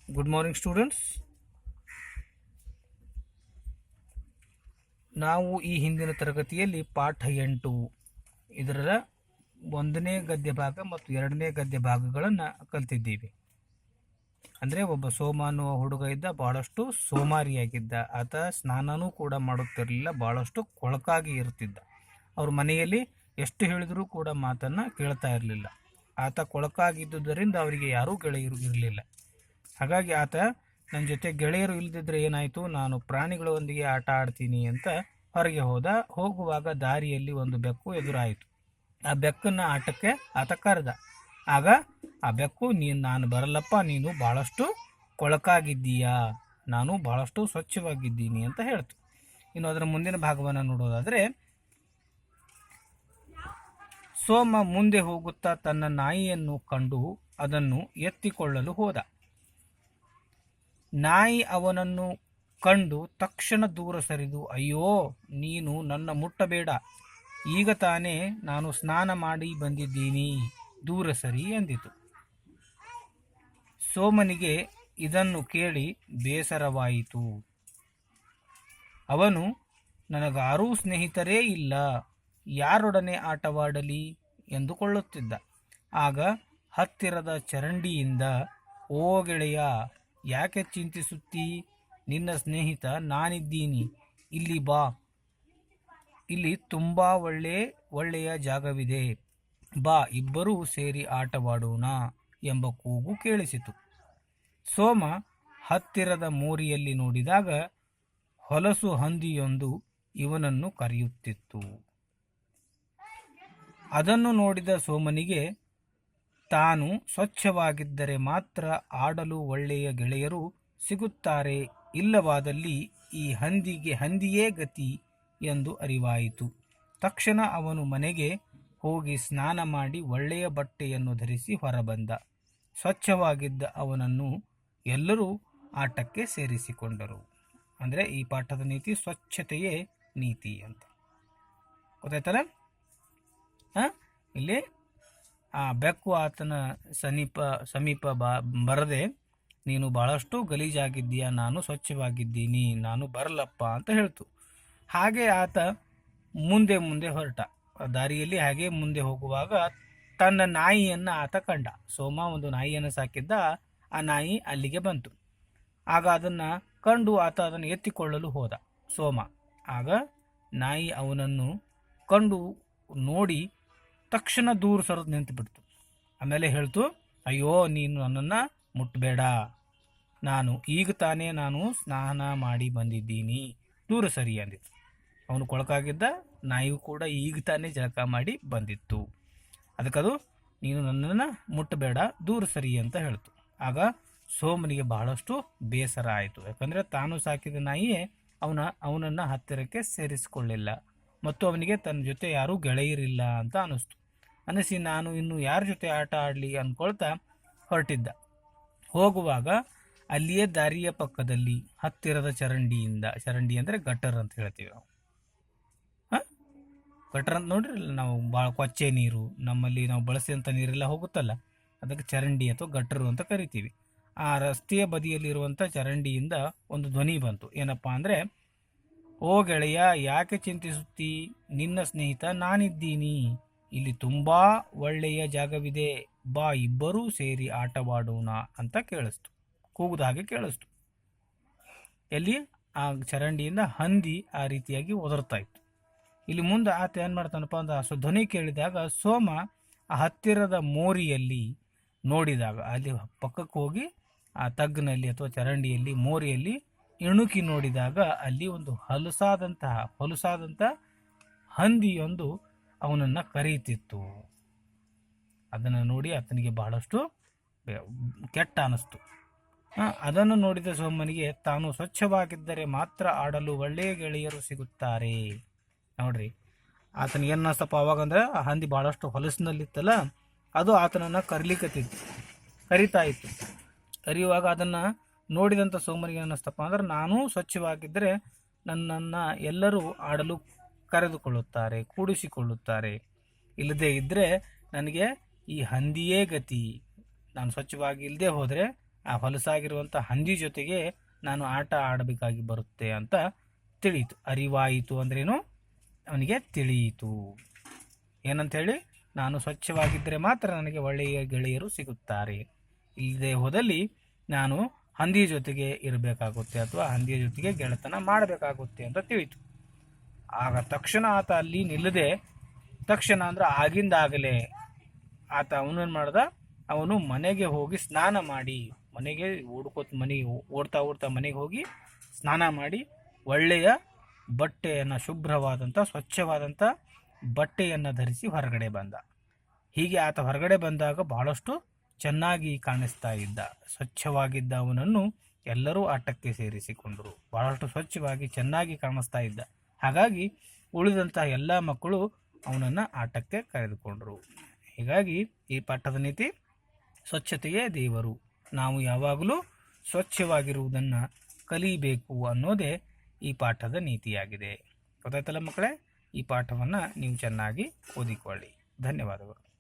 Good morning students. ನಾವು ಈ ಹಿಂದಿನ ತರಗತಿಯಲ್ಲಿ ಪಾಠ 8 ಇದರ 1ನೇ ಗದ್ಯ ಭಾಗ ಮತ್ತು 2ನೇ ಗದ್ಯ ಭಾಗಗಳನ್ನು ಕಲಿತಿದ್ದೀವಿ. ಅಂದರೆ ಒಬ್ಬ ಸೋಮ ಅನ್ನುವ ಹುಡುಗ ಇದ್ದ, ಬಹಳಷ್ಟು ಸೋಮಾರಿಯಾಗಿದ್ದ. ಆತ ಸ್ನಾನನೂ ಕೂಡ ಮಾಡುತ್ತಿರಲಿಲ್ಲ, ಬಹಳಷ್ಟು ಕೊಳಕಾಗಿ ಇರುತ್ತಿದ್ದ. ಅವ್ರ ಮನೆಯಲ್ಲಿ ಎಷ್ಟು ಹೇಳಿದರೂ ಕೂಡ ಮಾತನ್ನು ಕೇಳ್ತಾ ಇರಲಿಲ್ಲ. ಆತ ಕೊಳಕಾಗಿದ್ದುದರಿಂದ ಅವರಿಗೆ ಯಾರೂ ಗೆಳೆಯರು ಇರಲಿಲ್ಲ. ಹಾಗಾಗಿ ಆತ ನನ್ನ ಜೊತೆ ಗೆಳೆಯರು ಇಲ್ಲದಿದ್ದರೆ ಏನಾಯಿತು, ನಾನು ಪ್ರಾಣಿಗಳೊಂದಿಗೆ ಆಟ ಆಡ್ತೀನಿ ಅಂತ ಹೊರಗೆ ಹೋಗುವಾಗ ದಾರಿಯಲ್ಲಿ ಒಂದು ಬೆಕ್ಕು ಎದುರಾಯಿತು. ಆ ಬೆಕ್ಕನ್ನು ಆಟಕ್ಕೆ ಆತ ಕರೆದ. ಆಗ ಆ ಬೆಕ್ಕು, ನಾನು ಬರಲ್ಲಪ್ಪ, ನೀನು ಭಾಳಷ್ಟು ಕೊಳಕಾಗಿದ್ದೀಯಾ, ನಾನು ಭಾಳಷ್ಟು ಸ್ವಚ್ಛವಾಗಿದ್ದೀನಿ ಅಂತ ಹೇಳ್ತು. ಇನ್ನು ಅದರ ಮುಂದಿನ ಭಾಗವನ್ನು ನೋಡೋದಾದರೆ, ಸೋಮ ಮುಂದೆ ಹೋಗುತ್ತಾ ತನ್ನ ನಾಯಿಯನ್ನು ಕಂಡು ಅದನ್ನು ಎತ್ತಿಕೊಳ್ಳಲು ಹೋದ. ನಾಯಿ ಅವನನ್ನು ಕಂಡು ತಕ್ಷಣ ದೂರ ಸರಿದು, ಅಯ್ಯೋ, ನೀನು ನನ್ನ ಮುಟ್ಟಬೇಡ, ಈಗ ತಾನೇ ನಾನು ಸ್ನಾನ ಮಾಡಿ ಬಂದಿದ್ದೀನಿ, ದೂರ ಸರಿ ಎಂದಿತು. ಸೋಮನಿಗೆ ಇದನ್ನು ಕೇಳಿ ಬೇಸರವಾಯಿತು. ಅವನು, ನನಗಾರೂ ಸ್ನೇಹಿತರೇ ಇಲ್ಲ, ಯಾರೊಡನೆ ಆಟವಾಡಲಿ ಎಂದುಕೊಳ್ಳುತ್ತಿದ್ದ. ಆಗ ಹತ್ತಿರದ ಚರಂಡಿಯಿಂದ, ಓ ಗೆಳೆಯ, ಯಾಕೆ ಚಿಂತಿಸುತ್ತೀ, ನಿನ್ನ ಸ್ನೇಹಿತ ನಾನಿದ್ದೀನಿ, ಇಲ್ಲಿ ಬಾ, ಇಲ್ಲಿ ತುಂಬ ಒಳ್ಳೆಯ ಜಾಗವಿದೆ, ಬಾ, ಇಬ್ಬರೂ ಸೇರಿ ಆಟವಾಡೋಣ ಎಂಬ ಕೂಗು ಕೇಳಿಸಿತು. ಸೋಮ ಹತ್ತಿರದ ಮೋರಿಯಲ್ಲಿ ನೋಡಿದಾಗ ಹೊಲಸು ಹಂದಿಯೊಂದು ಇವನನ್ನು ಕರೆಯುತ್ತಿತ್ತು. ಅದನ್ನು ನೋಡಿದ ಸೋಮನಿಗೆ, ತಾನು ಸ್ವಚ್ಛವಾಗಿದ್ದರೆ ಮಾತ್ರ ಆಡಲು ಒಳ್ಳೆಯ ಗೆಳೆಯರು ಸಿಗುತ್ತಾರೆ, ಇಲ್ಲವಾದಲ್ಲಿ ಈ ಹಂದಿಯೇ ಗತಿ ಎಂದು ಅರಿವಾಯಿತು. ತಕ್ಷಣ ಅವನು ಮನೆಗೆ ಹೋಗಿ ಸ್ನಾನ ಮಾಡಿ ಒಳ್ಳೆಯ ಬಟ್ಟೆಯನ್ನು ಧರಿಸಿ ಹೊರಬಂದ. ಸ್ವಚ್ಛವಾಗಿದ್ದ ಅವನನ್ನು ಎಲ್ಲರೂ ಆಟಕ್ಕೆ ಸೇರಿಸಿಕೊಂಡರು. ಅಂದರೆ ಈ ಪಾಠದ ನೀತಿ ಸ್ವಚ್ಛತೆಯೇ ನೀತಿ ಅಂತ ಗೊತ್ತಾಯ್ತಲ್ಲ. ಇಲ್ಲಿ ಆ ಬೆಕ್ಕು ಆತನ ಸಮೀಪ ಬರದೆ, ನೀನು ಬಹಳಷ್ಟು ಗಲೀಜಾಗಿದ್ದೀಯಾ, ನಾನು ಸ್ವಚ್ಛವಾಗಿದ್ದೀನಿ, ನಾನು ಬರಲಪ್ಪ ಅಂತ ಹೇಳ್ತು. ಹಾಗೆ ಆತ ಮುಂದೆ ಹೊರಟ. ದಾರಿಯಲ್ಲಿ ಹಾಗೆ ಮುಂದೆ ಹೋಗುವಾಗ ತನ್ನ ನಾಯಿಯನ್ನು ಆತ ಕಂಡ. ಸೋಮ ಒಂದು ನಾಯಿಯನ್ನು ಸಾಕಿದ್ದ, ಆ ನಾಯಿ ಅಲ್ಲಿಗೆ ಬಂತು. ಆಗ ಅದನ್ನು ಕಂಡು ಆತ ಅದನ್ನು ಎತ್ತಿಕೊಳ್ಳಲು ಹೋದ ಸೋಮ. ಆಗ ನಾಯಿ ಅವನನ್ನು ಕಂಡು ನೋಡಿ ತಕ್ಷಣ ದೂರ ಸರಿದು ನಿಂತು ಬಿಡ್ತು. ಆಮೇಲೆ ಹೇಳ್ತು, ಅಯ್ಯೋ, ನೀನು ನನ್ನನ್ನು ಮುಟ್ಟಬೇಡ, ಈಗ ತಾನೇ ನಾನು ಸ್ನಾನ ಮಾಡಿ ಬಂದಿದ್ದೀನಿ, ದೂರ ಸರಿ ಅಂದಿತ್ತು. ಅವನು ಕೊಳಕಾಗಿದ್ದ, ನಾಯಿಯೂ ಕೂಡ ಈಗ ತಾನೇ ಜಳಕ ಮಾಡಿ ಬಂದಿತ್ತು. ಅದಕ್ಕದು, ನೀನು ನನ್ನನ್ನು ಮುಟ್ಟಬೇಡ, ದೂರ ಸರಿ ಅಂತ ಹೇಳ್ತು. ಆಗ ಸೋಮನಿಗೆ ಬಹಳಷ್ಟು ಬೇಸರ ಆಯಿತು. ಯಾಕಂದರೆ ತಾನು ಸಾಕಿದ ನಾಯಿಯೇ ಅವನನ್ನು ಹತ್ತಿರಕ್ಕೆ ಸೇರಿಸಿಕೊಳ್ಳಿಲ್ಲ ಮತ್ತು ಅವನಿಗೆ ತನ್ನ ಜೊತೆ ಯಾರೂ ಗೆಳೆಯರಿಲ್ಲ ಅಂತ ಅನಿಸಿ ನಾನು ಇನ್ನು ಯಾರ ಜೊತೆ ಆಟ ಆಡಲಿ ಅಂದ್ಕೊಳ್ತಾ ಹೊರಟಿದ್ದ. ಹೋಗುವಾಗ ಅಲ್ಲಿಯೇ ದಾರಿಯ ಪಕ್ಕದಲ್ಲಿ ಹತ್ತಿರದ ಚರಂಡಿ ಅಂದರೆ ಗಟ್ಟರ್ ಅಂತ ಹೇಳ್ತೀವಿ ನಾವು. ಗಟ್ಟರ್ ಅಂತ ನೋಡ್ರಿಲ್ಲ, ನಾವು ಭಾಳ ಕೊಚ್ಚೆ ನೀರು, ನಮ್ಮಲ್ಲಿ ನಾವು ಬಳಸಿದಂಥ ನೀರೆಲ್ಲ ಹೋಗುತ್ತಲ್ಲ, ಅದಕ್ಕೆ ಚರಂಡಿ ಅಥವಾ ಗಟ್ಟರು ಅಂತ ಕರಿತೀವಿ. ಆ ರಸ್ತೆಯ ಬದಿಯಲ್ಲಿರುವಂಥ ಚರಂಡಿಯಿಂದ ಒಂದು ಧ್ವನಿ ಬಂತು. ಏನಪ್ಪ ಅಂದರೆ, ಓ ಗೆಳೆಯ, ಯಾಕೆ ಚಿಂತಿಸುತ್ತೀ, ನಿನ್ನ ಸ್ನೇಹಿತ ನಾನಿದ್ದೀನಿ, ಇಲ್ಲಿ ತುಂಬ ಒಳ್ಳೆಯ ಜಾಗವಿದೆ, ಬಾ, ಇಬ್ಬರೂ ಸೇರಿ ಆಟವಾಡೋಣ ಅಂತ ಕೇಳಿಸ್ತು. ಕೂಗುದ ಹಾಗೆ ಕೇಳಿಸ್ತು. ಎಲ್ಲಿ? ಆ ಚರಂಡಿಯಿಂದ ಹಂದಿ ಆ ರೀತಿಯಾಗಿ ಒದರ್ತಾ ಇತ್ತು. ಇಲ್ಲಿ ಮುಂದೆ ಆತ ಏನು ಮಾಡ್ತಾನಪ್ಪ ಅಂದ್ರೆ, ಧ್ವನಿ ಕೇಳಿದಾಗ ಸೋಮ ಆ ಹತ್ತಿರದ ಮೋರಿಯಲ್ಲಿ ನೋಡಿದಾಗ, ಅಲ್ಲಿ ಪಕ್ಕಕ್ಕೆ ಹೋಗಿ ಆ ತಗ್ಗಿನಲ್ಲಿ ಅಥವಾ ಚರಂಡಿಯಲ್ಲಿ ಮೋರಿಯಲ್ಲಿ ಇಣುಕಿ ನೋಡಿದಾಗ ಅಲ್ಲಿ ಒಂದು ಹೊಲಸಾದಂಥ ಹಂದಿಯೊಂದು ಅವನನ್ನು ಕರೀತಿತ್ತು. ಅದನ್ನು ನೋಡಿ ಆತನಿಗೆ ಬಹಳಷ್ಟು ಕೆಟ್ಟ ಅನ್ನಿಸ್ತು. ಅದನ್ನು ನೋಡಿದ ಸೋಮನಿಗೆ, ತಾನು ಸ್ವಚ್ಛವಾಗಿದ್ದರೆ ಮಾತ್ರ ಆಡಲು ಒಳ್ಳೆಯ ಗೆಳೆಯರು ಸಿಗುತ್ತಾರೆ. ನೋಡ್ರಿ, ಆತನಿಗೆ ಏನು ಅನ್ನಿಸ್ತಪ್ಪ ಅವಾಗಂದ್ರೆ, ಆ ಹಂದಿ ಭಾಳಷ್ಟು ಹೊಲಸಿನಲ್ಲಿತ್ತಲ್ಲ, ಅದು ಆತನನ್ನು ಕರಿತಾ ಇತ್ತು. ಕರೆಯುವಾಗ ಅದನ್ನು ನೋಡಿದಂಥ ಸೋಮನಿಗೆ ಅನ್ನಿಸ್ತಪ್ಪ ಅಂದ್ರೆ, ನಾನು ಸ್ವಚ್ಛವಾಗಿದ್ದರೆ ನನ್ನನ್ನು ಎಲ್ಲರೂ ಆಡಲು ಕರೆದುಕೊಳ್ಳುತ್ತಾರೆ, ಕೂಡಿಸಿಕೊಳ್ಳುತ್ತಾರೆ, ಇಲ್ಲದೇ ಇದ್ದರೆ ನನಗೆ ಈ ಹಂದಿಯೇ ಗತಿ, ನಾನು ಸ್ವಚ್ಛವಾಗಿ ಇಲ್ಲದೆ ಹೋದರೆ ಆ ಹೊಲಸಾಗಿರುವಂಥ ಹಂದಿ ಜೊತೆಗೆ ನಾನು ಆಟ ಆಡಬೇಕಾಗಿ ಬರುತ್ತೆ ಅಂತ ತಿಳಿಯಿತು. ಅರಿವಾಯಿತು ಅಂದ್ರೇನು, ಅವನಿಗೆ ತಿಳಿಯಿತು. ಏನಂತೇಳಿ, ನಾನು ಸ್ವಚ್ಛವಾಗಿದ್ದರೆ ಮಾತ್ರ ನನಗೆ ಒಳ್ಳೆಯ ಗೆಳೆಯರು ಸಿಗುತ್ತಾರೆ, ಇಲ್ಲದೆ ಹೋದಲ್ಲಿ ನಾನು ಹಂದಿಯ ಜೊತೆಗೆ ಇರಬೇಕಾಗುತ್ತೆ ಅಥವಾ ಹಂದಿಯ ಜೊತೆಗೆ ಗೆಳೆತನ ಮಾಡಬೇಕಾಗುತ್ತೆ ಅಂತ ತಿಳಿಯಿತು. ಆಗ ತಕ್ಷಣ ಆತ ಅಲ್ಲಿ ನಿಲ್ಲದೆ, ತಕ್ಷಣ ಅಂದ್ರೆ ಆಗಿಂದಾಗಲೇ ಆತ ಅವನೇನು ಮಾಡ್ದ, ಅವನು ಮನೆಗೆ ಹೋಗಿ ಸ್ನಾನ ಮಾಡಿ, ಮನೆಗೆ ಓಡ್ತಾ ಮನೆಗೆ ಹೋಗಿ ಸ್ನಾನ ಮಾಡಿ ಒಳ್ಳೆಯ ಬಟ್ಟೆಯನ್ನು, ಶುಭ್ರವಾದಂಥ ಸ್ವಚ್ಛವಾದಂಥ ಬಟ್ಟೆಯನ್ನು ಧರಿಸಿ ಹೊರಗಡೆ ಬಂದ. ಹೀಗೆ ಆತ ಹೊರಗಡೆ ಬಂದಾಗ ಬಹಳಷ್ಟು ಚೆನ್ನಾಗಿ ಕಾಣಿಸ್ತಾ ಇದ್ದ. ಸ್ವಚ್ಛವಾಗಿದ್ದ ಅವನನ್ನು ಎಲ್ಲರೂ ಆಟಕ್ಕೆ ಸೇರಿಸಿಕೊಂಡರು. ಬಹಳಷ್ಟು ಸ್ವಚ್ಛವಾಗಿ ಚೆನ್ನಾಗಿ ಕಾಣಿಸ್ತಾ ಇದ್ದ. ಹಾಗಾಗಿ ಉಳಿದಂಥ ಎಲ್ಲ ಮಕ್ಕಳು ಅವನನ್ನು ಆಟಕ್ಕೆ ಕರೆದುಕೊಂಡರು. ಹೀಗಾಗಿ ಈ ಪಾಠದ ನೀತಿ, ಸ್ವಚ್ಛತೆಯೇ ದೇವರು. ನಾವು ಯಾವಾಗಲೂ ಸ್ವಚ್ಛವಾಗಿರುವುದನ್ನು ಕಲಿಬೇಕು ಅನ್ನೋದೇ ಈ ಪಾಠದ ನೀತಿಯಾಗಿದೆ. ಗೊತ್ತಾಯ್ತಲ್ಲ ಮಕ್ಕಳೇ? ಈ ಪಾಠವನ್ನು ನೀವು ಚೆನ್ನಾಗಿ ಓದಿಕೊಳ್ಳಿ. ಧನ್ಯವಾದಗಳು.